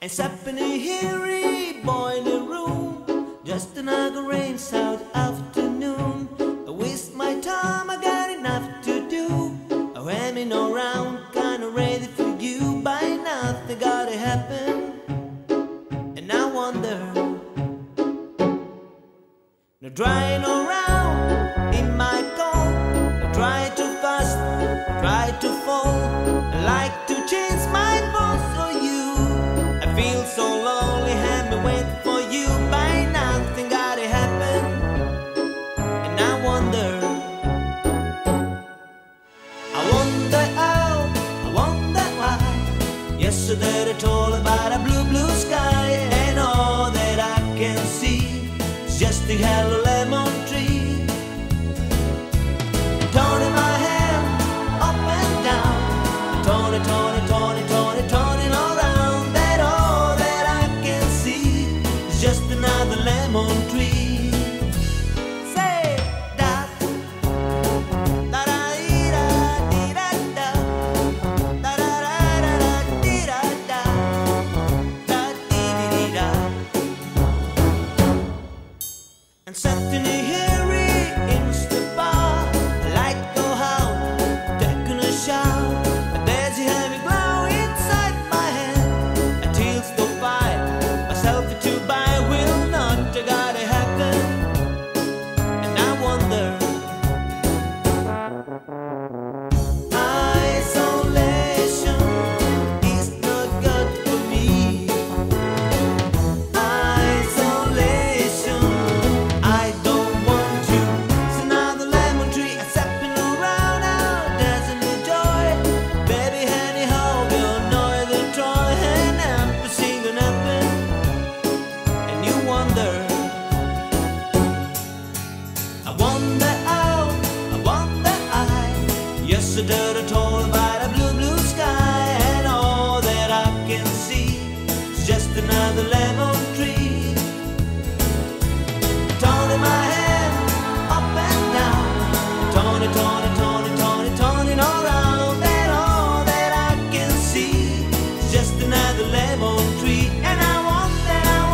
It's happening here in boiler room. Just another rain South afternoon. I waste my time, I got enough to do. I'm ramming around, kinda ready for you. By nothing gotta happen. And I wonder, no drying around in my cold. No try too fast, try to fall. I like to change my bones for you. I feel so lonely, have me wait for you. By nothing gotta happen. And I wonder how, I wonder why. Yesterday I told about a blue, blue sky. And all that I can see is just a yellow lemon tree. Turning my hand up and down, turning, turning, turning, turning, turning around. That all that I can see is just another lemon tree. Say da da da da da da da da da da da da da dee da. And something here in the bar, a light go out, taking a shower. And there's a heavy glow inside my head. Until the fight, myself to buy will not gotta happen. And I wonder, isolation is not good for me. Isolation, I don't want you. It's another lemon tree, it's happening around now. Doesn't enjoy, baby, anyhow, we'll know the Troy and I'm singing happen. And you wonder, I wonder how, I wonder I. Yesterday I told about a blue, blue sky. And all that I can see is just another lemon tree. Turning my hand up and down, turning, turning, turning, turning, turning around. And all that I can see is just another lemon tree. And I wonder how,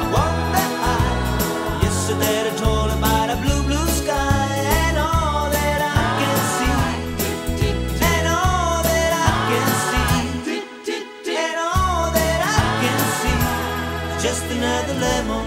I wonder I. Yesterday I told about a blue, blue sky. And all that I can see, and all that I can see, and all that I can see, just another lemon